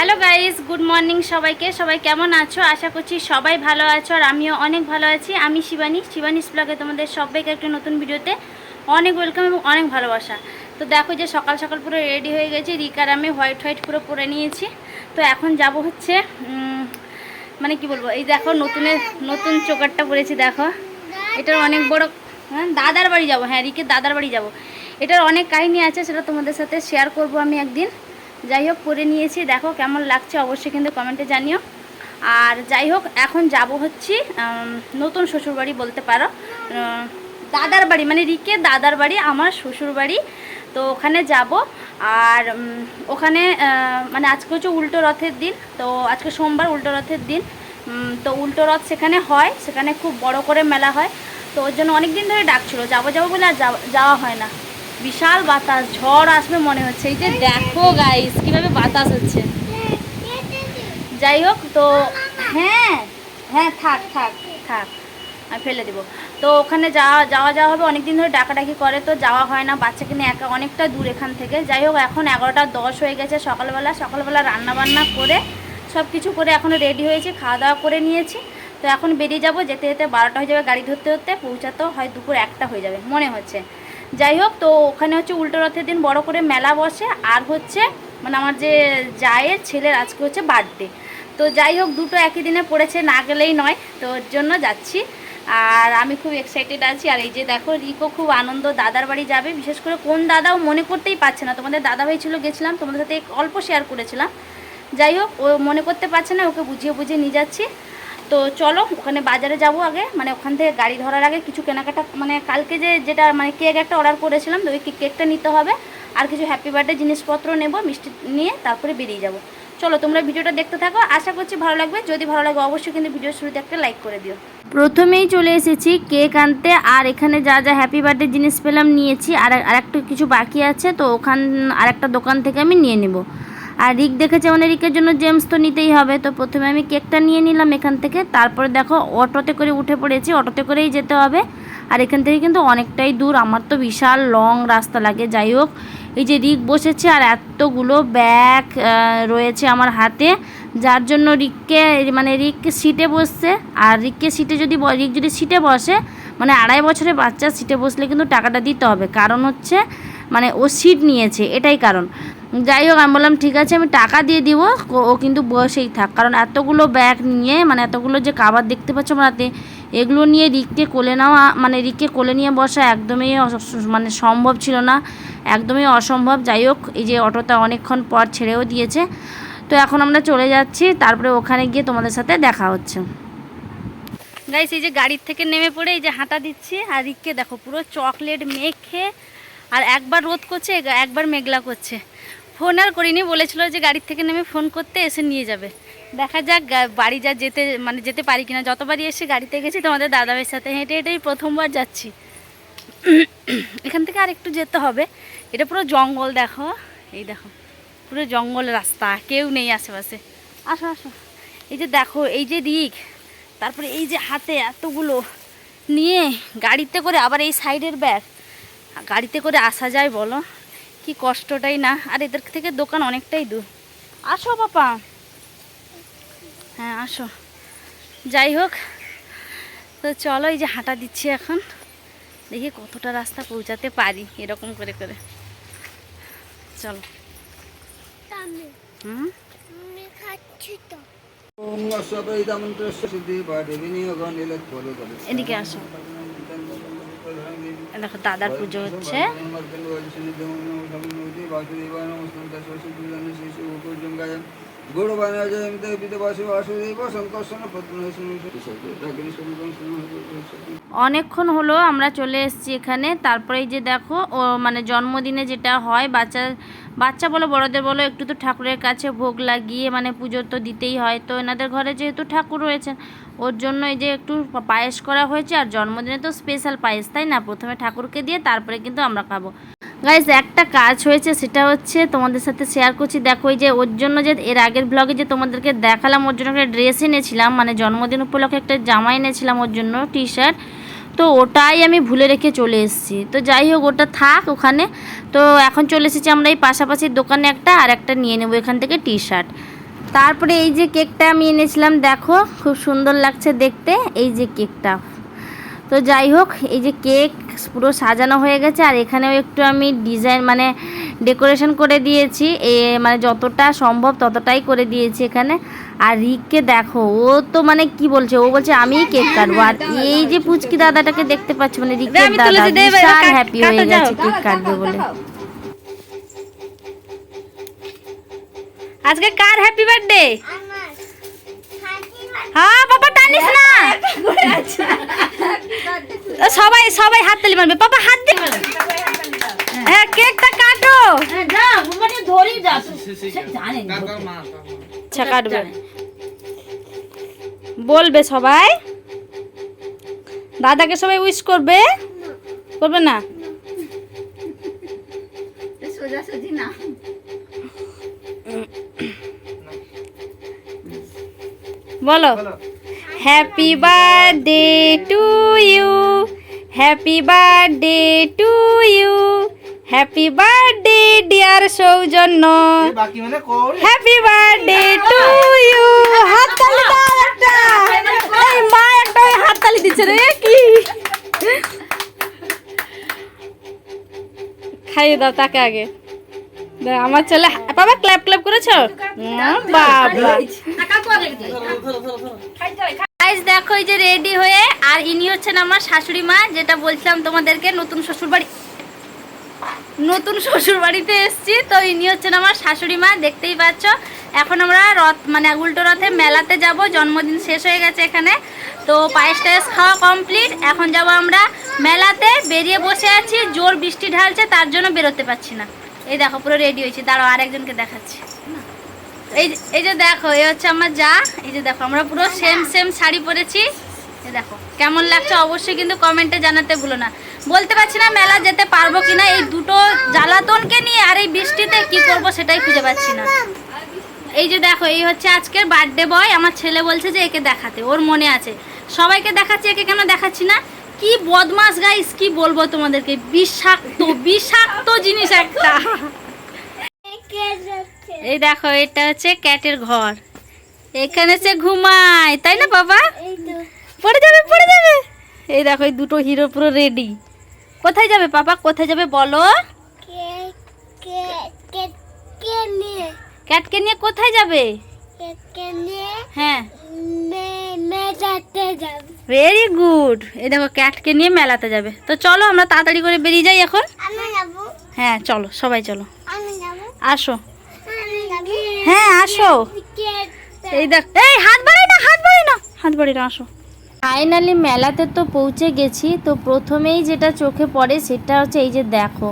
Hello guys, good morning সবাইকে। সবাই কেমন আছো? আশা করছি সবাই ভালো আছো, আর আমিও অনেক ভালো আছি। আমি শিবানীস ব্লগে তোমাদের সবাইকে একটা নতুন ভিডিওতে অনেক ওয়েলকাম এবং অনেক ভালোবাসা। তো দেখো যে সকাল সকাল পুরো রেডি হয়ে গেছি, রিকার আমি হোয়াইট পুরো পরে নিয়েছি। তো এখন যাব হচ্ছে মানে কি বলবো, এই দেখো নতুন চোকারটা পরেছি। দেখো এটার অনেক বড়, হ্যাঁ দাদার বাড়ি যাবো, হ্যাঁ রিকের দাদার বাড়ি যাব। এটার অনেক কাহিনী আছে, সেটা তোমাদের সাথে শেয়ার করব আমি একদিন। যাই হোক পরে নিয়েছি, দেখো কেমন লাগছে অবশ্যই কিন্তু কমেন্টে জানিও। আর যাই হোক এখন যাব হচ্ছে নতুন শ্বশুরবাড়ি বলতে পারো, দাদার বাড়ি, মানে রিকের দাদার বাড়ি আমার শ্বশুরবাড়ি। তো ওখানে যাব। আর ওখানে মানে আজকে হচ্ছে উল্টো রথের দিন, তো আজকে সোমবার উল্টো রথের দিন। তো উল্টো রথ সেখানে হয়, সেখানে খুব বড় করে মেলা হয়। তো ওর জন্য অনেক দিন ধরে ডাকছিল, যাবো বলে আর যাওয়া হয় না। বিশাল বাতাস, ঝড় আসবে মনে হচ্ছে। এই যে দেখো গাইস কিভাবে বাতাস হচ্ছে। যাই হোক তো হ্যাঁ হ্যাঁ থাক আমি ফেলে দিব। তো ওখানে যাওয়া হবে, অনেক দিন ধরে ডাকাডাকি করে, তো যাওয়া হয় না বাচ্চাকে নিয়ে, একা অনেকটা দূর এখান থেকে। যাই হোক এখন 11টা 10 হয়ে গেছে, সকালবেলা রান্নাবান্না করে সব কিছু করে এখনও রেডি হয়েছি, খাওয়া দাওয়া করে নিয়েছি। তো এখন বেরিয়ে যাব, যেতে 12টা হয়ে যাবে, গাড়ি ধরতে পৌঁছাতেও হয় দুপুর 1টা হয়ে যাবে মনে হচ্ছে। যাই হোক তো ওখানে হচ্ছে উল্টো রথের দিন বড় করে মেলা বসে, আর হচ্ছে মানে আমার যে জায়ের ছেলের আজকে হচ্ছে বার্থডে। তো যাই হোক দুটো একই দিনে পড়েছে, না গেলেই নয়, তো ওর জন্য যাচ্ছি। আর আমি খুব এক্সাইটেড আছি। আর এই যে দেখো রিকো খুব আনন্দ, দাদার বাড়ি যাবে। বিশেষ করে কোন দাদাও মনে করতেই পারছে না। তোমাদের দাদাভাই ছিল, গেছিলাম তোমাদের সাথে অল্প শেয়ার করেছিলাম। যাই হোক ও মনে করতে পারছে না, ওকে বুঝিয়ে নিয়ে যাচ্ছি। তো চলো ওখানে বাজারে যাব আগে, মানে ওখান থেকে গাড়ি ধরার আগে কিছু কেনাকাটা, মানে কালকে যেটা মানে কেক একটা অর্ডার করেছিলাম, তো ওই কেকটা নিতে হবে। আর কিছু হ্যাপি বার্থডে জিনিসপত্র নেব, মিষ্টি নিয়ে তারপরে বেরিয়ে যাব। চলো তোমরা ভিডিওটা দেখতে থাকো, আশা করছি ভালো লাগবে। যদি ভালো লাগে অবশ্যই কিন্তু ভিডিওর শুরুতে একটা লাইক করে দিও। প্রথমেই চলে এসেছি কেক আনতে, আর এখানে যা হ্যাপি বার্থডে জিনিস পেলাম নিয়েছি, আর একটু কিছু বাকি আছে, তো আরেকটা দোকান থেকে আমি নিয়ে নেব। আর রিক দেখেছে, মানে রিকের জন্য জেমস তো নিতেই হবে। তো প্রথমে আমি কেকটা নিয়ে নিলাম এখান থেকে, তারপরে দেখো অটোতে করে উঠে পড়েছি, অটোতে করেই যেতে হবে। আর এখান থেকে কিন্তু অনেকটাই দূর, আমার তো বিশাল লং রাস্তা লাগে। যাই হোক এই যে রিক বসেছে, আর এতগুলো ব্যাগ রয়েছে আমার হাতে, যার জন্য রিক সিটে বসছে। আর রিক যদি সিটে বসে, মানে 2.5 বছরের বাচ্চা সিটে বসলে কিন্তু টাকাটা দিতে হবে, কারণ হচ্ছে মানে ও সিট নিয়েছে, এটাই কারণ। যাই হোক আমি বললাম ঠিক আছে আমি টাকা দিয়ে দিব, ও কিন্তু বসেই থাক, কারণ এতগুলো ব্যাগ নিয়ে, মানে এতগুলো যে খাবার দেখতে পাচ্ছ আমার হাতে, এগুলো নিয়ে রিককে কোলে নেওয়া, মানে রিককে কোলে নিয়ে বসা একদমই মানে সম্ভব ছিল না, একদমই অসম্ভব। যাই হোক এই যে অটোটা অনেকক্ষণ পর ছেড়েও দিয়েছে, তো এখন আমরা চলে যাচ্ছি, তারপরে ওখানে গিয়ে তোমাদের সাথে দেখা হচ্ছে। গাইস এই যে গাড়ির থেকে নেমে পড়ে এই যে হাঁটা দিচ্ছি, আর রিককে দেখো পুরো চকলেট মেখে, আর একবার রোদ করছে একবার মেঘলা করছে। ফোন আর করিনি, বলেছিল যে গাড়ির থেকে নেমে ফোন করতে এসে নিয়ে যাবে। দেখা যাক বাড়ি যেতে পারি কিনা। যতবারই এসে গাড়িতে গেছি তোমাদের দাদাভাইয়ের সাথে, হেঁটেই প্রথমবার যাচ্ছি। এখান থেকে আর একটু যেতে হবে, এটা পুরো জঙ্গল, দেখো এই দেখো পুরো জঙ্গল রাস্তা, কেউ নেই আশেপাশে। আসো এই যে দেখো, এই যে রিক, তারপরে এই যে হাতে এতগুলো নিয়ে গাড়িতে করে, আবার এই সাইডের ব্যাগ, গাড়িতে করে আসা যায় বলো, কি কষ্টটাই না। আর এদের থেকে দোকান অনেকটাই দূর। আসো বাবা, হ্যাঁ আসো। যাই হোক তো চলো এই যে হাঁটা দিচ্ছি এখন, দেখি কতটা রাস্তা পৌঁছাতে পারি এরকম করে করে। চলো এদিকে আসো। দেখো দাদার পুজো হচ্ছে। অনেকক্ষণ হলো আমরা চলে এসেছি এখানে। তারপরে এই যে দেখো ও মানে জন্মদিনে যেটা হয়, বাচ্চা বলো বড়দের বলো, একটু তো ঠাকুরের কাছে ভোগ লাগিয়ে মানে পুজো তো দিতেই হয়। তো এনাদের ঘরে যেহেতু ঠাকুর রয়েছেন, ওর জন্য এই যে একটু পায়েস করা হয়েছে। আর জন্মদিনে তো স্পেশাল পায়েস, তাই না? প্রথমে ঠাকুরকে দিয়ে তারপরে কিন্তু আমরা খাবো। গাইস একটা কাজ হয়েছে, সেটা হচ্ছে তোমাদের সাথে শেয়ার করছি। দেখো এই যে ওর জন্য যে এর আগের ব্লগে যে তোমাদেরকে দেখালাম, ওর জন্য একটা ড্রেস এনেছিলাম, মানে জন্মদিন উপলক্ষে একটা জামা এনেছিলাম ওর জন্য, টি শার্ট। তো ওটাই আমি ভুলে রেখে চলে এসেছি। তো যাই হোক ওটা থাক ওখানে। তো এখন চলে এসেছি আমরা এই পাশাপাশি দোকানে একটা, আর একটা নিয়ে নেবো এখান থেকে টি শার্ট। তারপরে এই যে কেকটা আমি এনেছিলাম, দেখো খুব সুন্দর লাগছে দেখতে এই যে কেকটা। তো যাই হোক, এই যে কেক পুরো সাজানো হয়ে গেছে, আর এখানেও একটু আমি ডিজাইন মানে ডেকোরেশন করে দিয়েছি, মানে যতটা সম্ভব ততটাই করে দিয়েছি এখানে। আর রিককে দেখো, ও তো মানে কি বলছে, ও বলছে আমিই কেক কাটবো। আর এই যে পুচকি দাদাটাকে দেখতে পাচ্ছি, মানে রিকের দাদা, বিশাল হ্যাপি হয়ে গেছে কেক কাটবে বলে। আজকে কার হ্যাপি বার্থডে? হ্যাঁ বাবা, টানিস না, সবাই সবাই হাত তালি মারবে, পাপা হাত দে। হ্যাঁ কেকটা কাটো, আচ্ছা কাটবে, বলবে সবাই, দাদাকে সবাই উইশ করবে, করবে না? বলো, happy birthday to you, happy birthday to you, happy birthday dear Saujanya, happy birthday to you. হাততালি দাও একটা, এই মা একটা হাততালি দিচ্ছে রে, কি খাইয়ে দাও তাকে আগে। আমার ছেলে বাবা ক্ল্যাপ ক্ল্যাপ করেছো, বাবা গাইস দেখো এই যে রেডি হয়ে। আর ইনি হচ্ছেন আমার শাশুড়ি মা, যেটা বলছিলাম তোমাদেরকে, নতুন শ্বশুর বাড়িতে এসেছি। তো ইনি হচ্ছেন আমার শাশুড়ি মা, দেখতেই পাচ্ছ। এখন আমরা রথ মানে উল্টো রথে মেলাতে যাব, জন্মদিন শেষ হয়ে গেছে এখানে। তো পায়েস টায়েস খাওয়া কমপ্লিট, এখন যাব আমরা মেলাতে। বেরিয়ে বসে আছি, জোর বৃষ্টি ঢালছে, তার জন্য বেরোতে পারছি না। এই দেখো পুরো রেডি হয়েছি, দাঁড়াও আরেকজনকে দেখাচ্ছি। এই যে দেখো, এই হচ্ছে আমার যা। এই যে দেখো আমরা পুরো সেম শাড়ি পরেছি। এই দেখো কেমন লাগছে অবশ্যই কিন্তু কমেন্টে জানাতে ভুলো না। বলতে পারছি না মেলা যেতে পারবো কিনা, এই দুটো জ্বালাতনকে নিয়ে আর এই বৃষ্টিতে কি করব সেটাই খুঁজে পাচ্ছি না। এই যে দেখো, এই হচ্ছে আজকের বার্থডে বয়। আমার ছেলে বলছে যে একে দেখাতে, ওর মনে আছে। সবাইকে দেখাচ্ছি, একে কেন দেখাচ্ছি না? কি বদমাস গাইস, কি বলবো তোমাদেরকে, বিষাক্ত জিনিস একটা। এই দেখো, এটা হচ্ছে ক্যাটের ঘর, এখানে সে ঘুমায়, তাই না বাবা? পড়ে যাবে। এই দেখো এই দুটো হিরো পুরো রেডি। কোথায় যাবে পাপা, কোথায় যাবে বলো? ক্যাটকে নিয়ে কোথায় যাবে? হ্যাঁ ভেরি গুড। এই দেখো ক্যাটকে নিয়ে মেলাতে যাবে। তো চলো আমরা তাড়াতাড়ি করে বেরিয়ে যাই এখন। হ্যাঁ চলো, সবাই চলো, আসো। হ্যাঁ আসো। এই দেখ, এই হাত বাড়াই না, আসো। ফাইনালি মেলাতে তো পৌঁছে গেছি। তো প্রথমেই যেটা চোখে পড়ে সেটা হচ্ছে এই যে দেখো,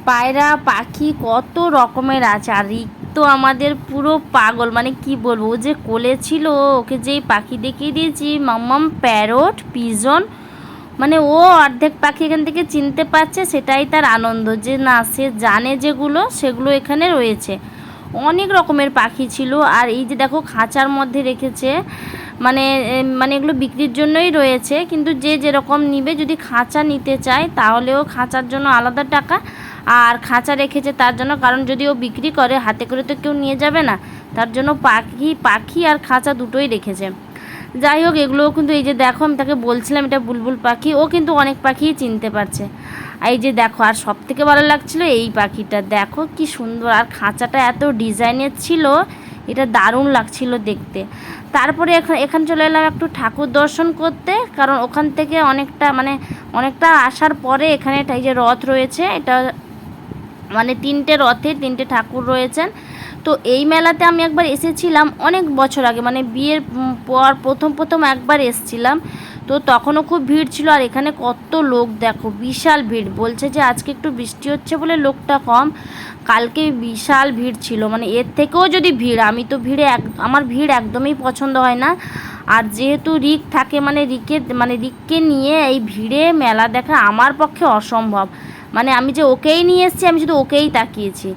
পায়রা পাখি কত রকমের আছে। আর রিক তো আমাদের পুরো পাগল, মানে কি বলবো, ও যে কোলে ছিল, ওকে যেই পাখি দেখিয়ে দিয়েছি, মাম্মাম প্যারট পিজন, মানে ও অর্ধেক পাখি এখান থেকে চিনতে পারছে, সেটাই তার আনন্দ। যে না, সে জানে যেগুলো সেগুলো এখানে রয়েছে। অনেক রকমের পাখি ছিল। আর এই যে দেখো খাঁচার মধ্যে রেখেছে, মানে এগুলো বিক্রির জন্যই রয়েছে, কিন্তু যে যেরকম নিবে, যদি খাঁচা নিতে চায় তাহলেও খাঁচার জন্য আলাদা টাকা, আর খাঁচা রেখেছে তার জন্য, কারণ যদি ও বিক্রি করে হাতে করে তো কেউ নিয়ে যাবে না, তার জন্য পাখি আর খাঁচা দুটোই রেখেছে। যাই হোক, এগুলোও কিন্তু এই যে দেখো, আমি তাকে বলছিলাম এটা বুলবুল পাখি, ও কিন্তু অনেক পাখিই চিনতে পারছে। এই যে দেখো, আর সব থেকে ভালো লাগছিল এই পাখিটা, দেখো কি সুন্দর, আর খাঁচাটা এত ডিজাইনের ছিল, এটা দারুণ লাগছিল দেখতে। তারপরে এখানে চলে এলাম একটু ঠাকুর দর্শন করতে, কারণ ওখান থেকে অনেকটা আসার পরে এখানে এই যে রথ রয়েছে, এটা মানে 3টে রথে 3টে ঠাকুর রয়েছেন। তো এই মেলাতে আমি একবার এসেছিলাম অনেক বছর আগে, মানে বিয়ের পর প্রথম একবার এসেছিলাম। তো তখনও খুব ভিড় ছিল। আর এখানে কত লোক দেখো, বিশাল ভিড়। বলছে যে আজকে একটু বৃষ্টি হচ্ছে বলে লোকটা কম, কালকে বিশাল ভিড় ছিল, মানে এর থেকেও যদি ভিড়। আমি তো আমার ভিড় একদমই পছন্দ হয় না। আর যেহেতু রিক থাকে, মানে রিককে নিয়ে এই ভিড়ে মেলা দেখা আমার পক্ষে অসম্ভব। মানে আমি যে ওকেই নিয়ে এসেছি, আমি শুধু ওকেই তাকিয়েছি,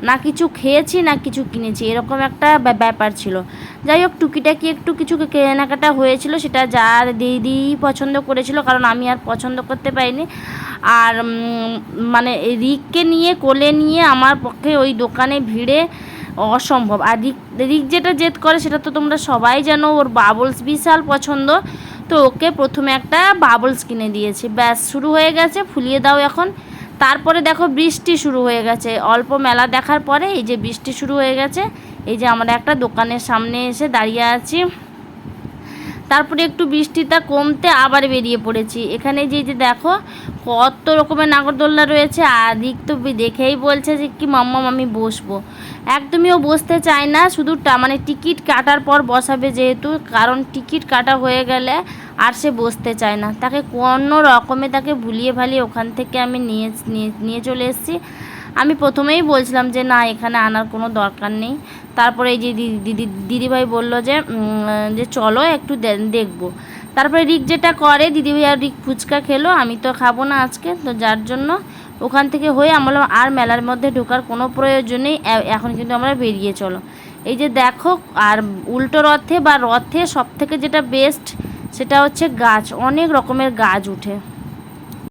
না কিছু খেয়েছি না কিছু কিনেছি, এরকম একটা ব্যাপার ছিল। যাই হোক, টুকিটাকি একটু কিছু কেনাকাটা হয়েছিল, সেটা যার দিদি পছন্দ করেছিল, কারণ আমি আর পছন্দ করতে পারিনি। আর মানে রিককে নিয়ে কোলে নিয়ে আমার পক্ষে ওই দোকানে ভিড়ে অসম্ভব। আর রিক যেটা জেদ করে সেটা তো তোমরা সবাই জানো, ওর বাবলস বিশাল পছন্দ। তো ওকে প্রথমে একটা বাবলস কিনে দিয়েছি, ব্যাস শুরু হয়ে গেছে ফুলিয়ে দাও এখন। তারপরে দেখো বৃষ্টি শুরু হয়ে গেছে, অল্প মেলা দেখার পরে এই যে বৃষ্টি শুরু হয়ে গেছে। এই যে আমরা একটা দোকানের সামনে এসে দাঁড়িয়ে আছি। তারপরে একটু বৃষ্টিটা কমতে আবার বেরিয়ে পড়েছি। এখানে যে দেখো কত রকমের নাগরদোলনা রয়েছে। আর রিক তো দেখেই বলছে যে কি মাম্মা আমি বসবো। একদমই ও বসতে চায় না, শুধু মানে টিকিট কাটার পর বসাবে যেহেতু, কারণ টিকিট কাটা হয়ে গেলে আর সে বসতে চায় না। তাকে কোনো রকমে তাকে ভুলিয়ে ভালিয়ে ওখান থেকে আমি নিয়ে চলে এসেছি। আমি প্রথমেই বলছিলাম যে না এখানে আনার কোনো দরকার নেই। তারপরে এই যে দিদিভাই বলল যে চলো একটু দেখবো। তারপরে রিক যেটা করে, দিদিভাই আর রিক ফুচকা খেলো, আমি তো খাবো না আজকে, তো যার জন্য ওখান থেকে হয়ে আমরা আর মেলার মধ্যে ঢোকার কোনো প্রয়োজন নেই, এখন কিন্তু আমরা বেরিয়ে চলো। এই যে দেখো, আর উল্টো রথে বা রথে সব থেকে যেটা বেস্ট সেটা হচ্ছে গাছ, অনেক রকমের গাছ উঠে।